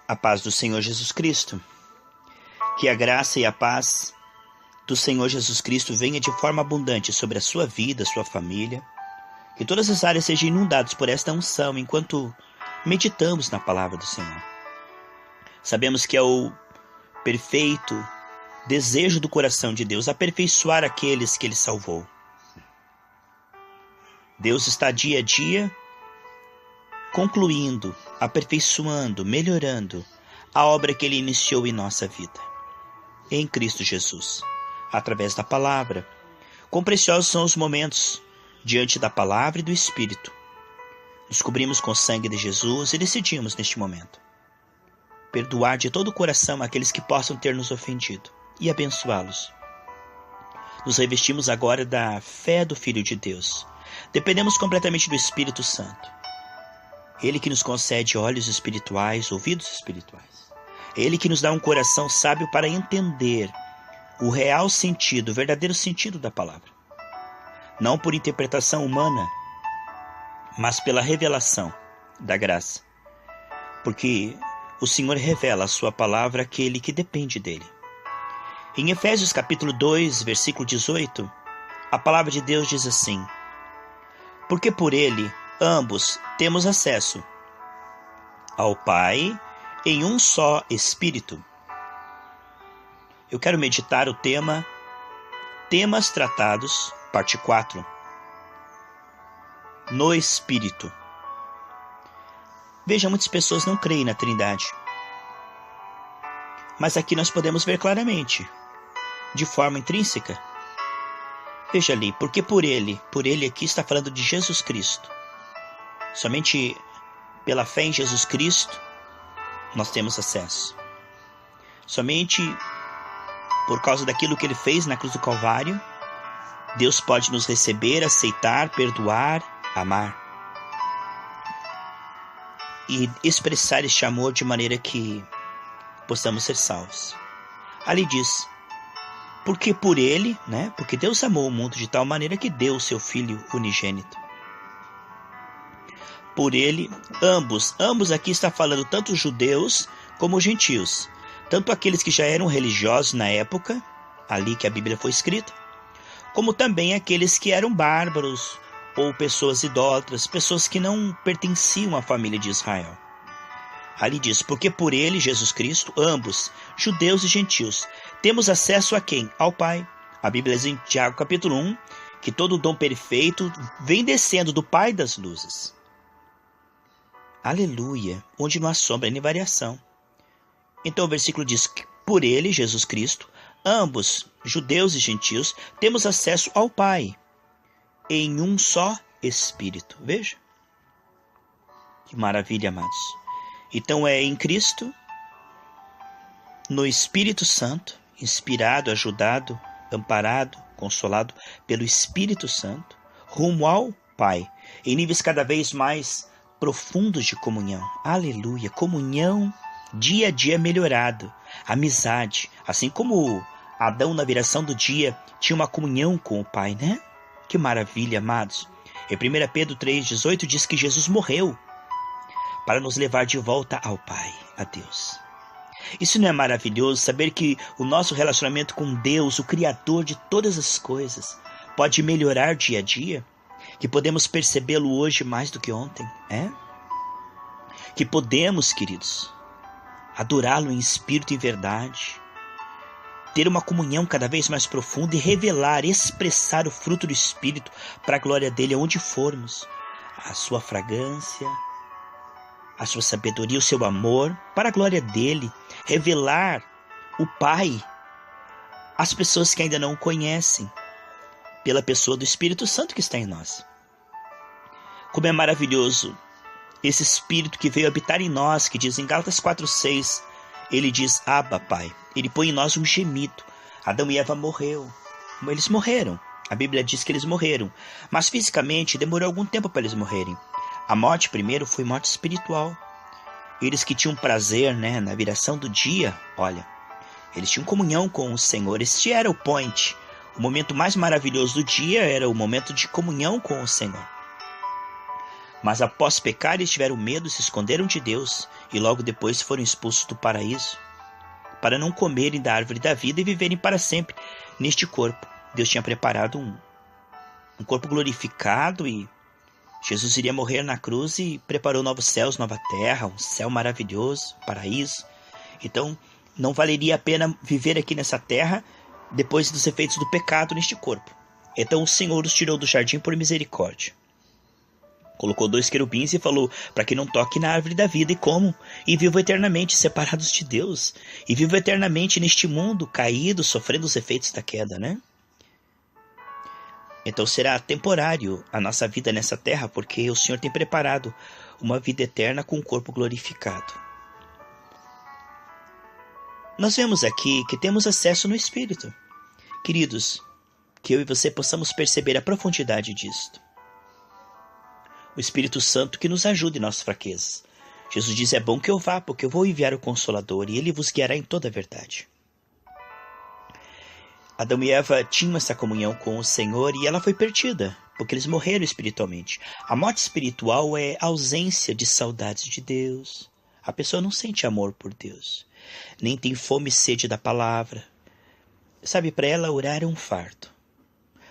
A paz do Senhor Jesus Cristo. Que a graça e a paz do Senhor Jesus Cristo venha de forma abundante sobre a sua vida, sua família. Que todas as áreas sejam inundadas por esta unção enquanto meditamos na palavra do Senhor. Sabemos que é o perfeito desejo do coração de Deus aperfeiçoar aqueles que Ele salvou. Deus está dia a dia concluindo, aperfeiçoando, melhorando a obra que Ele iniciou em nossa vida, em Cristo Jesus, através da palavra. Quão preciosos são os momentos diante da palavra e do Espírito. Nos cobrimos com o sangue de Jesus e decidimos neste momento perdoar de todo o coração aqueles que possam ter nos ofendido e abençoá-los. Nos revestimos agora da fé do Filho de Deus. Dependemos completamente do Espírito Santo. Ele que nos concede olhos espirituais, ouvidos espirituais. Ele que nos dá um coração sábio para entender o real sentido, o verdadeiro sentido da palavra. Não por interpretação humana, mas pela revelação da graça. Porque o Senhor revela a sua palavra àquele que depende dele. Em Efésios capítulo 2, versículo 18, a palavra de Deus diz assim: porque por ele ambos temos acesso ao Pai em um só Espírito. Eu quero meditar o tema Temas Tratados, parte 4, no Espírito. Veja, muitas pessoas não creem na Trindade. Mas aqui nós podemos ver claramente, de forma intrínseca. Veja ali, porque por ele aqui está falando de Jesus Cristo. Somente pela fé em Jesus Cristo nós temos acesso. Somente por causa daquilo que Ele fez na cruz do Calvário, Deus pode nos receber, aceitar, perdoar, amar. E expressar este amor de maneira que possamos ser salvos. Ali diz, porque por Ele, porque Deus amou o mundo de tal maneira que deu o seu Filho unigênito. Por ele, ambos aqui está falando tanto judeus como gentios, tanto aqueles que já eram religiosos na época, ali que a Bíblia foi escrita, como também aqueles que eram bárbaros ou pessoas idólatras, pessoas que não pertenciam à família de Israel. Ali diz, porque por ele, Jesus Cristo, ambos, judeus e gentios, temos acesso a quem? Ao Pai. A Bíblia diz em Tiago capítulo 1, que todo o dom perfeito vem descendo do Pai das luzes. Aleluia, onde não há sombra nem variação. Então o versículo diz que por ele, Jesus Cristo, ambos, judeus e gentios, temos acesso ao Pai, em um só Espírito. Veja. Que maravilha, amados. Então é em Cristo, no Espírito Santo, inspirado, ajudado, amparado, consolado pelo Espírito Santo, rumo ao Pai, em níveis cada vez mais profundos de comunhão. Aleluia, comunhão dia a dia melhorado, amizade, assim como Adão na viração do dia tinha uma comunhão com o Pai, Que maravilha, amados. Em 1 Pedro 3,18 diz que Jesus morreu para nos levar de volta ao Pai, a Deus. Isso não é maravilhoso, saber que o nosso relacionamento com Deus, o Criador de todas as coisas, pode melhorar dia a dia? Que podemos percebê-lo hoje mais do que ontem, Que podemos, queridos, adorá-lo em espírito e verdade, ter uma comunhão cada vez mais profunda e revelar, expressar o fruto do Espírito para a glória dele aonde formos. A sua fragrância, a sua sabedoria, o seu amor, para a glória dele. Revelar o Pai às pessoas que ainda não o conhecem, pela pessoa do Espírito Santo que está em nós. Como é maravilhoso esse Espírito que veio habitar em nós, que diz em Gálatas 4,6, ele diz, Abba, Pai. Ele põe em nós um gemido. Adão e Eva eles morreram. A Bíblia diz que eles morreram, mas fisicamente demorou algum tempo para eles morrerem. A morte primeiro foi morte espiritual. Eles que tinham prazer, na viração do dia, olha, eles tinham comunhão com o Senhor. Este era o point. O momento mais maravilhoso do dia era o momento de comunhão com o Senhor. Mas após pecar, eles tiveram medo, se esconderam de Deus e logo depois foram expulsos do paraíso para não comerem da árvore da vida e viverem para sempre neste corpo. Deus tinha preparado um corpo glorificado e Jesus iria morrer na cruz e preparou novos céus, nova terra, um céu maravilhoso, paraíso. Então, não valeria a pena viver aqui nessa terra depois dos efeitos do pecado neste corpo. Então o Senhor os tirou do jardim por misericórdia. Colocou 2 querubins e falou para que não toque na árvore da vida e comam, e vivam eternamente separados de Deus, e vivam eternamente neste mundo caído, sofrendo os efeitos da queda, né? Então será temporário a nossa vida nessa terra, porque o Senhor tem preparado uma vida eterna com um corpo glorificado. Nós vemos aqui que temos acesso no Espírito. Queridos, que eu e você possamos perceber a profundidade disto. O Espírito Santo que nos ajude em nossas fraquezas. Jesus diz, é bom que eu vá, porque eu vou enviar o Consolador, e ele vos guiará em toda a verdade. Adão e Eva tinham essa comunhão com o Senhor e ela foi perdida, porque eles morreram espiritualmente. A morte espiritual é a ausência de saudades de Deus. A pessoa não sente amor por Deus, nem tem fome e sede da palavra. Sabe, para ela orar é um fardo.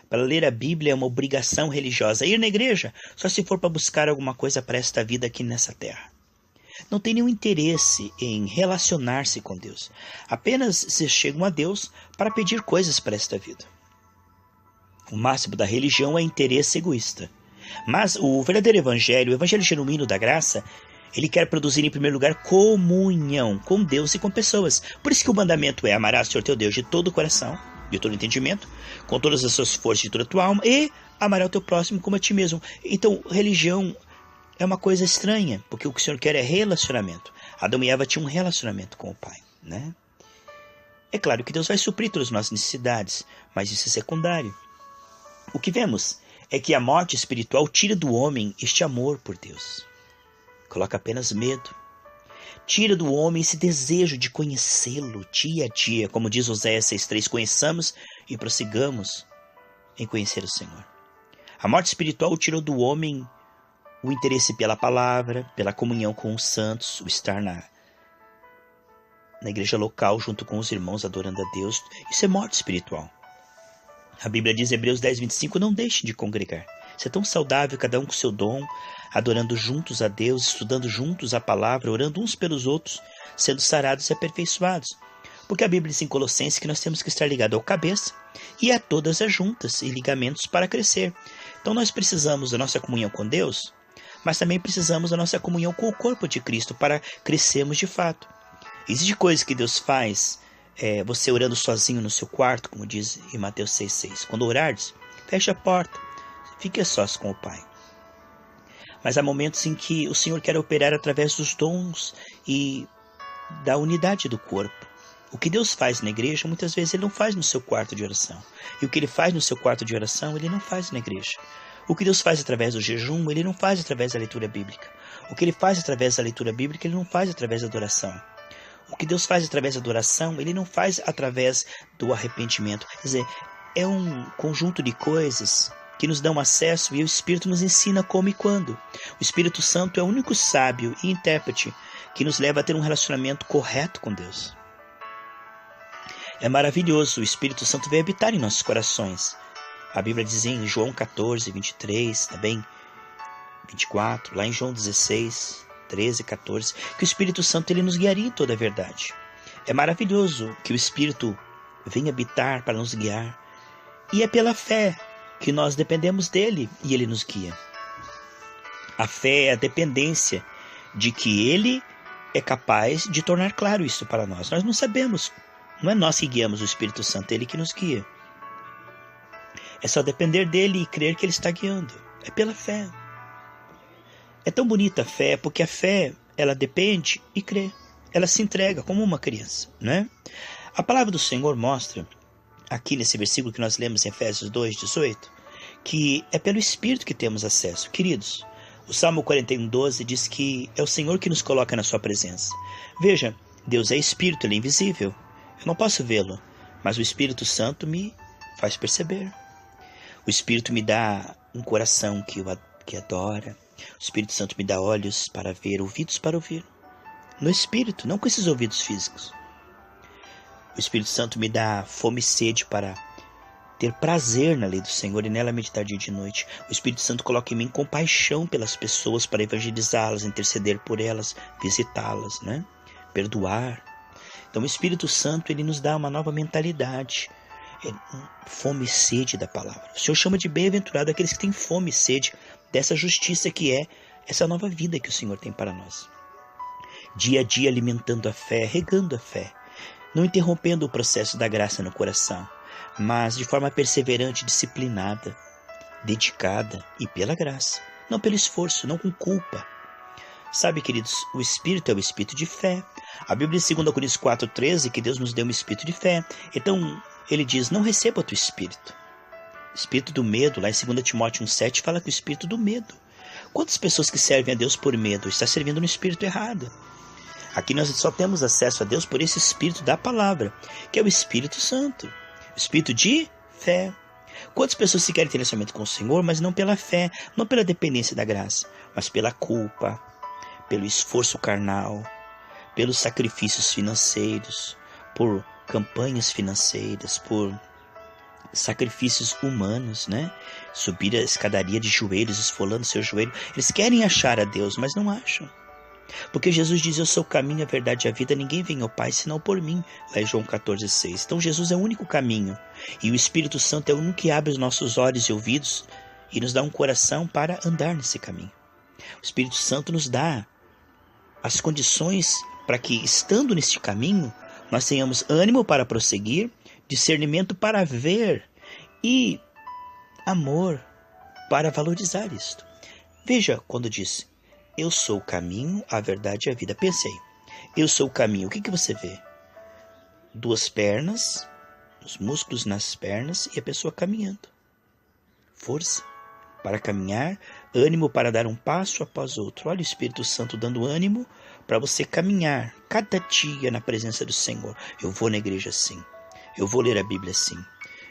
Para ler a Bíblia é uma obrigação religiosa. Ir na igreja só se for para buscar alguma coisa para esta vida aqui nessa terra. Não tem nenhum interesse em relacionar-se com Deus. Apenas se chegam a Deus para pedir coisas para esta vida. O máximo da religião é interesse egoísta. Mas o verdadeiro evangelho, o evangelho genuíno da graça, ele quer produzir em primeiro lugar comunhão com Deus e com pessoas. Por isso que o mandamento é amar o Senhor teu Deus de todo o coração, de todo o entendimento, com todas as suas forças de toda a tua alma, e amar o teu próximo como a ti mesmo. Então, religião é uma coisa estranha, porque o que o Senhor quer é relacionamento. Adão e Eva tinham um relacionamento com o Pai, né? É claro que Deus vai suprir todas as nossas necessidades, mas isso é secundário. O que vemos é que a morte espiritual tira do homem este amor por Deus. Coloca apenas medo. Tira do homem esse desejo de conhecê-lo dia a dia, como diz Oséias 6,3, conheçamos e prossigamos em conhecer o Senhor. A morte espiritual tirou do homem o interesse pela palavra, pela comunhão com os santos, o estar na igreja local junto com os irmãos adorando a Deus. Isso é morte espiritual. A Bíblia diz em Hebreus 10,25, não deixem de congregar. Isso é tão saudável, cada um com seu dom, adorando juntos a Deus, estudando juntos a palavra, orando uns pelos outros, sendo sarados e aperfeiçoados. Porque a Bíblia diz em Colossenses que nós temos que estar ligados ao cabeça e a todas as juntas e ligamentos para crescer. Então nós precisamos da nossa comunhão com Deus, mas também precisamos da nossa comunhão com o corpo de Cristo para crescermos de fato. Existem coisas que Deus faz, você orando sozinho no seu quarto, como diz em Mateus 6,6. Quando orares, feche a porta, fique a sós com o Pai. Mas há momentos em que o Senhor quer operar através dos dons e da unidade do corpo. O que Deus faz na igreja, muitas vezes Ele não faz no seu quarto de oração. E o que Ele faz no seu quarto de oração, Ele não faz na igreja. O que Deus faz através do jejum, Ele não faz através da leitura bíblica. O que Ele faz através da leitura bíblica, Ele não faz através da adoração. O que Deus faz através da adoração, Ele não faz através do arrependimento. Quer dizer, é um conjunto de coisas que nos dão acesso e o Espírito nos ensina como e quando. O Espírito Santo é o único sábio e intérprete que nos leva a ter um relacionamento correto com Deus. É maravilhoso, o Espírito Santo veio habitar em nossos corações. A Bíblia diz em João 14, 23, também 24, lá em João 16, 13, 14, que o Espírito Santo ele nos guiaria em toda a verdade. É maravilhoso que o Espírito venha habitar para nos guiar. E é pela fé que nós dependemos dele e ele nos guia. A fé é a dependência de que ele é capaz de tornar claro isso para nós. Nós não sabemos. Não é nós que guiamos o Espírito Santo, é Ele que nos guia. É só depender dele e crer que Ele está guiando. É pela fé. É tão bonita a fé, porque a fé, ela depende e crê. Ela se entrega como uma criança, né? A palavra do Senhor mostra, aqui nesse versículo que nós lemos em Efésios 2:18, que é pelo Espírito que temos acesso. Queridos, o Salmo 41:12 diz que é o Senhor que nos coloca na sua presença. Veja, Deus é Espírito, Ele é invisível. Eu não posso vê-lo, mas o Espírito Santo me faz perceber. O Espírito me dá um coração que adora. O Espírito Santo me dá olhos para ver, ouvidos para ouvir. No Espírito, não com esses ouvidos físicos. O Espírito Santo me dá fome e sede para ter prazer na lei do Senhor e nela meditar dia e de noite. O Espírito Santo coloca em mim compaixão pelas pessoas para evangelizá-las, interceder por elas, visitá-las, né? Perdoar. Então o Espírito Santo, ele nos dá uma nova mentalidade. Fome e sede da palavra. O Senhor chama de bem-aventurado aqueles que têm fome e sede dessa justiça que é essa nova vida que o Senhor tem para nós. Dia a dia alimentando a fé, regando a fé, não interrompendo o processo da graça no coração, mas de forma perseverante, disciplinada, dedicada e pela graça, não pelo esforço, não com culpa. Sabe, queridos, o Espírito é o Espírito de fé. A Bíblia em 2 Coríntios 4,13 que Deus nos deu um Espírito de fé. Então, ele diz, não receba o teu Espírito. O Espírito do medo, lá em 2 Timóteo 1,7, fala que o Espírito do medo. Quantas pessoas que servem a Deus por medo estão servindo no Espírito errado? Aqui nós só temos acesso a Deus por esse Espírito da palavra, que é o Espírito Santo. O Espírito de fé. Quantas pessoas se querem ter relacionamento com o Senhor, mas não pela fé, não pela dependência da graça, mas pela culpa, pelo esforço carnal, pelos sacrifícios financeiros, por campanhas financeiras, por sacrifícios humanos, né? Subir a escadaria de joelhos, esfolando seu joelho. Eles querem achar a Deus, mas não acham. Porque Jesus diz, eu sou o caminho, a verdade e a vida, ninguém vem ao Pai senão por mim, lá em João 14,6. Então Jesus é o único caminho, e o Espírito Santo é o único que abre os nossos olhos e ouvidos, e nos dá um coração para andar nesse caminho. O Espírito Santo nos dá as condições para que, estando neste caminho, nós tenhamos ânimo para prosseguir, discernimento para ver, e amor para valorizar isto. Veja quando diz, eu sou o caminho, a verdade e a vida. Pensei, eu sou o caminho. O que você vê? Duas pernas, os músculos nas pernas e a pessoa caminhando. Força para caminhar, ânimo para dar um passo após outro. Olha o Espírito Santo dando ânimo para você caminhar cada dia na presença do Senhor. Eu vou na igreja assim. Eu vou ler a Bíblia assim.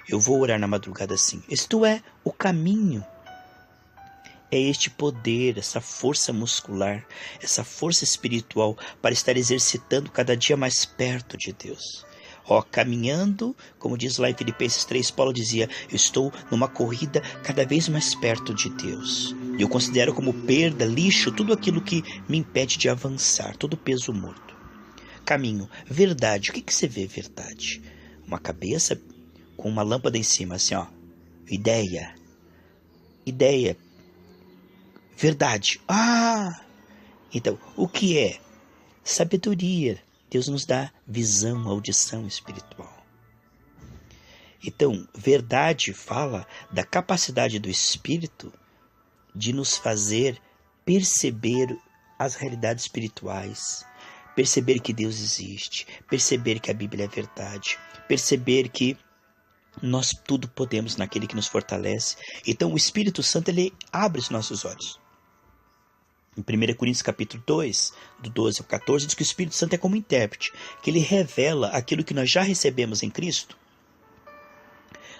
Eu vou orar na madrugada assim. Isto é o caminho. É este poder, essa força muscular, essa força espiritual para estar exercitando cada dia mais perto de Deus. Caminhando, como diz lá em Filipenses 3, Paulo dizia, eu estou numa corrida cada vez mais perto de Deus. Eu considero como perda, lixo, tudo aquilo que me impede de avançar, todo peso morto. Caminho, verdade, o que você vê verdade? Uma cabeça com uma lâmpada em cima, assim, ideia, verdade. Então, o que é? Sabedoria. Deus nos dá visão, audição espiritual. Então, verdade fala da capacidade do Espírito de nos fazer perceber as realidades espirituais, perceber que Deus existe, perceber que a Bíblia é verdade, perceber que nós tudo podemos naquele que nos fortalece. Então, o Espírito Santo, ele abre os nossos olhos. Em 1 Coríntios capítulo 2, do 12 ao 14, diz que o Espírito Santo é como intérprete, que ele revela aquilo que nós já recebemos em Cristo,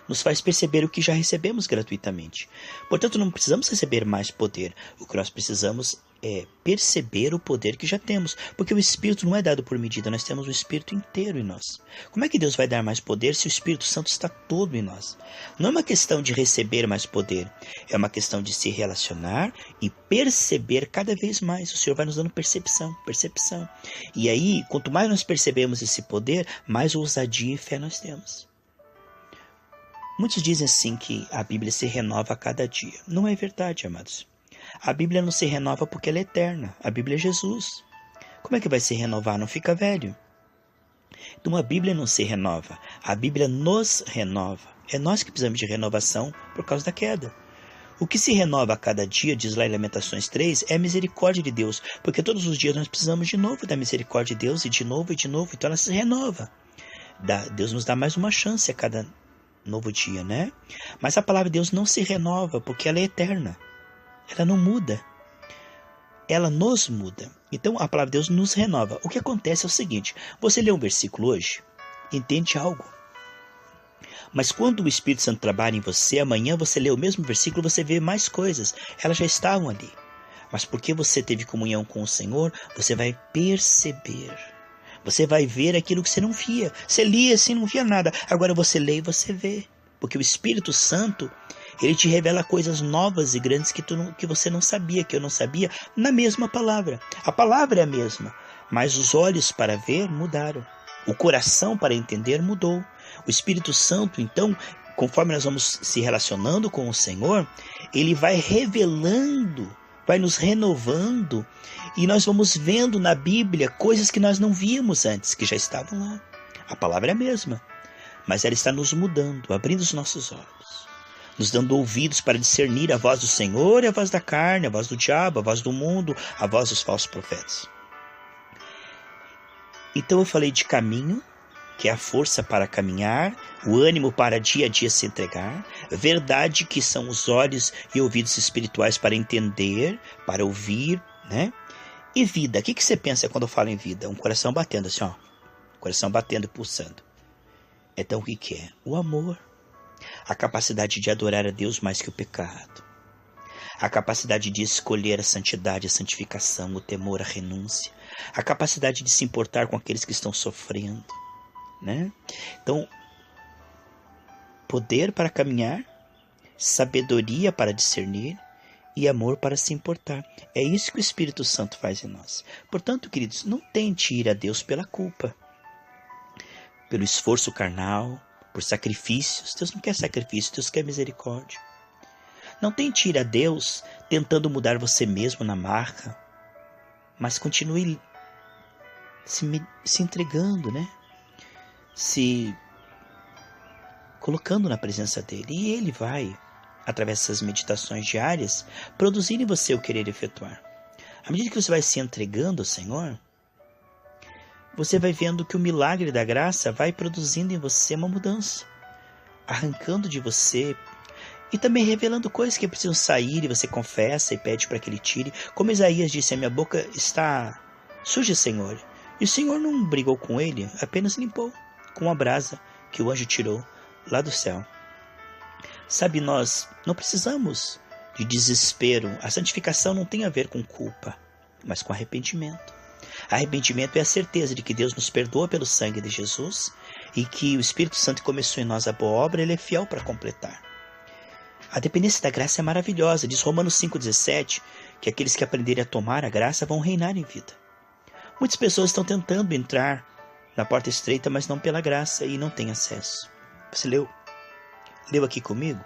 nos faz perceber o que já recebemos gratuitamente. Portanto, não precisamos receber mais poder. O que nós precisamos é perceber o poder que já temos, porque o Espírito não é dado por medida, nós temos o Espírito inteiro em nós. Como é que Deus vai dar mais poder se o Espírito Santo está todo em nós? Não é uma questão de receber mais poder, é uma questão de se relacionar e perceber cada vez mais. O Senhor vai nos dando percepção. E aí, quanto mais nós percebemos esse poder, mais ousadia e fé nós temos. Muitos dizem assim que a Bíblia se renova a cada dia. Não é verdade, amados. A Bíblia não se renova porque ela é eterna. A Bíblia é Jesus. Como é que vai se renovar? Não fica velho. Então a Bíblia não se renova. A Bíblia nos renova. É nós que precisamos de renovação por causa da queda. O que se renova a cada dia, diz lá em Lamentações 3, é a misericórdia de Deus. Porque todos os dias nós precisamos de novo da misericórdia de Deus, e de novo. Então ela se renova. Deus nos dá mais uma chance a cada novo dia, né? Mas a palavra de Deus não se renova porque ela é eterna. Ela não muda. Ela nos muda. Então a palavra de Deus nos renova. O que acontece é o seguinte: você lê um versículo hoje, entende algo. Mas quando o Espírito Santo trabalha em você, amanhã você lê o mesmo versículo, você vê mais coisas. Elas já estavam ali. Mas porque você teve comunhão com o Senhor, você vai perceber. Você vai ver aquilo que você não via. Você lia assim, não via nada. Agora você lê e você vê. Porque o Espírito Santo, ele te revela coisas novas e grandes que você não sabia, que eu não sabia, na mesma palavra. A palavra é a mesma, mas os olhos para ver mudaram. O coração para entender mudou. O Espírito Santo, então, conforme nós vamos se relacionando com o Senhor, ele vai revelando, vai nos renovando, e nós vamos vendo na Bíblia coisas que nós não víamos antes, que já estavam lá. A palavra é a mesma, mas ela está nos mudando, abrindo os nossos olhos, nos dando ouvidos para discernir a voz do Senhor e a voz da carne, a voz do diabo, a voz do mundo, a voz dos falsos profetas. Então eu falei de caminho, que é a força para caminhar, o ânimo para dia a dia se entregar, verdade, que são os olhos e ouvidos espirituais para entender, para ouvir, né? E vida, o que você pensa quando eu falo em vida? Um coração batendo assim, ó, coração batendo e pulsando. Então o que é? O amor, a capacidade de adorar a Deus mais que o pecado, a capacidade de escolher a santidade, a santificação, o temor, a renúncia, a capacidade de se importar com aqueles que estão sofrendo, né? Então, poder para caminhar, sabedoria para discernir e amor para se importar. É isso que o Espírito Santo faz em nós. Portanto, queridos, não tente ir a Deus pela culpa, pelo esforço carnal, por sacrifícios. Deus não quer sacrifício, Deus quer misericórdia. Não tente ir a Deus tentando mudar você mesmo na marca, mas continue se entregando, né? Se colocando na presença dele. E ele vai, através dessas meditações diárias, produzir em você o querer efetuar. À medida que você vai se entregando ao Senhor, você vai vendo que o milagre da graça vai produzindo em você uma mudança, arrancando de você e também revelando coisas que precisam sair, e você confessa e pede para que ele tire. Como Isaías disse, a minha boca está suja, Senhor. E o Senhor não brigou com ele, apenas limpou com a brasa que o anjo tirou lá do céu. Sabe, nós não precisamos de desespero. A santificação não tem a ver com culpa, mas com arrependimento. Arrependimento é a certeza de que Deus nos perdoa pelo sangue de Jesus e que o Espírito Santo que começou em nós a boa obra, ele é fiel para completar. A dependência da graça é maravilhosa. Diz Romanos 5,17 que aqueles que aprenderem a tomar a graça vão reinar em vida. Muitas pessoas estão tentando entrar na porta estreita, mas não pela graça, e não têm acesso. Você leu aqui comigo?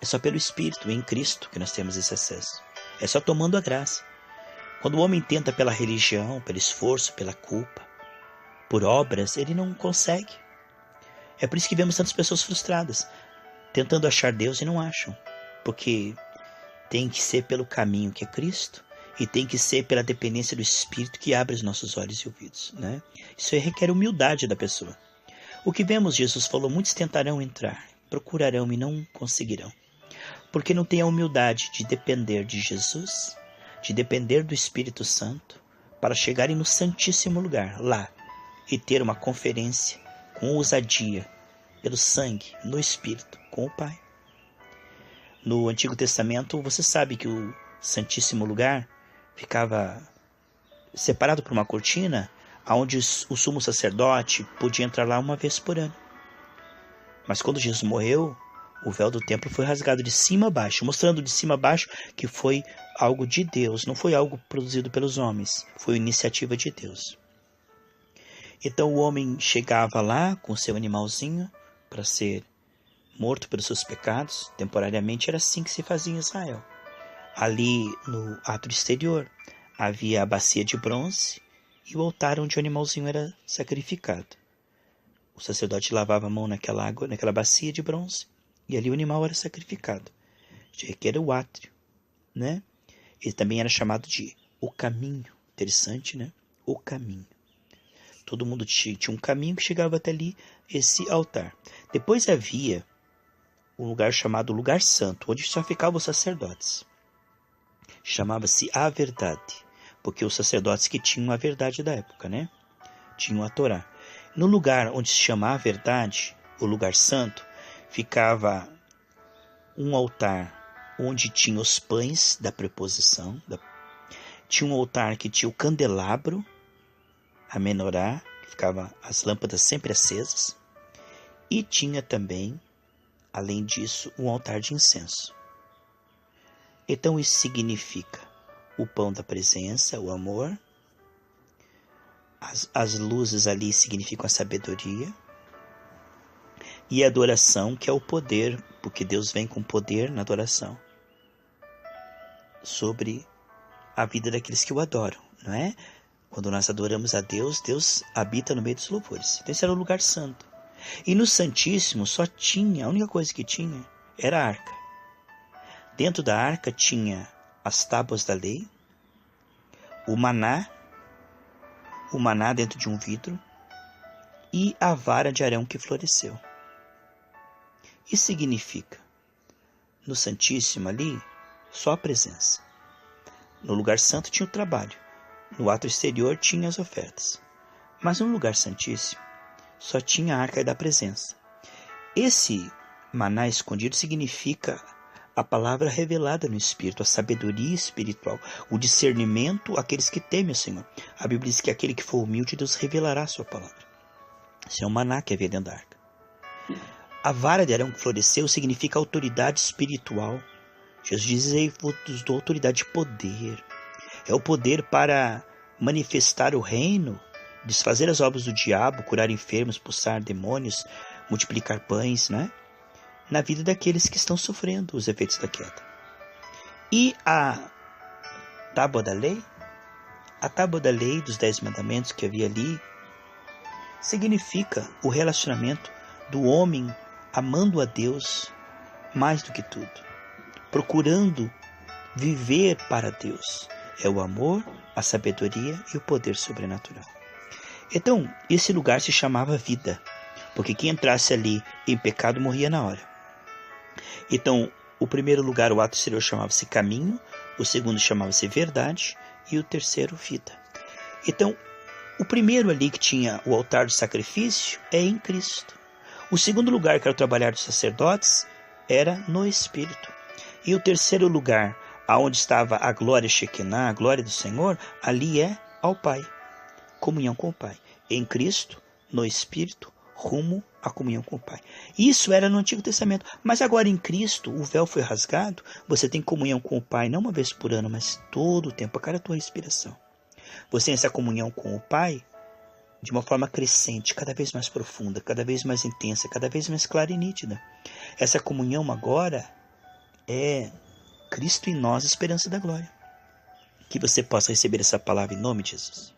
É só pelo Espírito, em Cristo, que nós temos esse acesso. É só tomando a graça. Quando o homem tenta pela religião, pelo esforço, pela culpa, por obras, ele não consegue. É por isso que vemos tantas pessoas frustradas, tentando achar Deus e não acham. Porque tem que ser pelo caminho que é Cristo, e tem que ser pela dependência do Espírito que abre os nossos olhos e ouvidos, né? Isso requer humildade da pessoa. O que vemos, Jesus falou, muitos tentarão entrar, procurarão e não conseguirão. Porque não tem a humildade de depender de Jesus, de depender do Espírito Santo, para chegarem no Santíssimo Lugar, lá, e ter uma conferência com ousadia, pelo sangue, no Espírito, com o Pai. No Antigo Testamento, você sabe que o Santíssimo Lugar ficava separado por uma cortina, onde o sumo sacerdote podia entrar lá uma vez por ano. Mas quando Jesus morreu, o véu do templo foi rasgado de cima a baixo, mostrando de cima a baixo que foi algo de Deus, não foi algo produzido pelos homens, foi iniciativa de Deus. Então o homem chegava lá com seu animalzinho para ser morto pelos seus pecados. Temporariamente era assim que se fazia em Israel. Ali no átrio exterior havia a bacia de bronze e o altar onde o animalzinho era sacrificado. O sacerdote lavava a mão naquela água, naquela bacia de bronze, e ali o animal era sacrificado. Que era o átrio, né? Ele também era chamado de o caminho. Interessante, né? O caminho. Todo mundo tinha um caminho que chegava até ali, esse altar. Depois havia um lugar chamado Lugar Santo, onde só ficavam os sacerdotes. Chamava-se a verdade, porque os sacerdotes que tinham a verdade da época, né? Tinham a Torá. No lugar onde se chama a verdade, o lugar santo, ficava um altar onde tinha os pães da preposição, tinha um altar que tinha o candelabro, a menorá, que ficava as lâmpadas sempre acesas, e tinha também, além disso, um altar de incenso. Então isso significa o pão da presença, o amor. As luzes ali significam a sabedoria. E a adoração, que é o poder, porque Deus vem com poder na adoração sobre a vida daqueles que o adoram, não é? Quando nós adoramos a Deus, Deus habita no meio dos louvores. Então esse era o lugar santo. E no Santíssimo a única coisa que tinha era a arca. Dentro da arca tinha as tábuas da lei, o maná dentro de um vidro e a vara de Arão que floresceu. Isso significa, no Santíssimo ali, só a presença. No lugar santo tinha o trabalho, no ato exterior tinha as ofertas. Mas no lugar santíssimo só tinha a arca da presença. Esse maná escondido significa a palavra revelada no Espírito, a sabedoria espiritual, o discernimento àqueles que temem o Senhor. A Bíblia diz que aquele que for humilde, Deus revelará a sua palavra. Isso é o maná que havia dentro da arca. A vara de Arão que floresceu significa autoridade espiritual. Jesus diz: "Eu vos dou autoridade de poder". É o poder para manifestar o reino, desfazer as obras do diabo, curar enfermos, expulsar demônios, multiplicar pães, né? Na vida daqueles que estão sofrendo os efeitos da queda. E a tábua da lei? A tábua da lei dos 10 mandamentos que havia ali significa o relacionamento do homem amando a Deus mais do que tudo, procurando viver para Deus. É o amor, a sabedoria e o poder sobrenatural. Então, esse lugar se chamava vida, porque quem entrasse ali em pecado morria na hora. Então, o primeiro lugar, o ato exterior, chamava-se caminho, o segundo chamava-se verdade e o terceiro vida. Então, o primeiro ali que tinha o altar do sacrifício é em Cristo. O segundo lugar, que era o trabalhar dos sacerdotes, era no Espírito. E o terceiro lugar, aonde estava a glória Shekinah, a glória do Senhor, ali é ao Pai, comunhão com o Pai. Em Cristo, no Espírito, rumo à comunhão com o Pai. Isso era no Antigo Testamento, mas agora em Cristo o véu foi rasgado, você tem comunhão com o Pai não uma vez por ano, mas todo o tempo, a cada tua respiração. Você tem essa comunhão com o Pai de uma forma crescente, cada vez mais profunda, cada vez mais intensa, cada vez mais clara e nítida. Essa comunhão agora é Cristo em nós, esperança da glória. Que você possa receber essa palavra em nome de Jesus.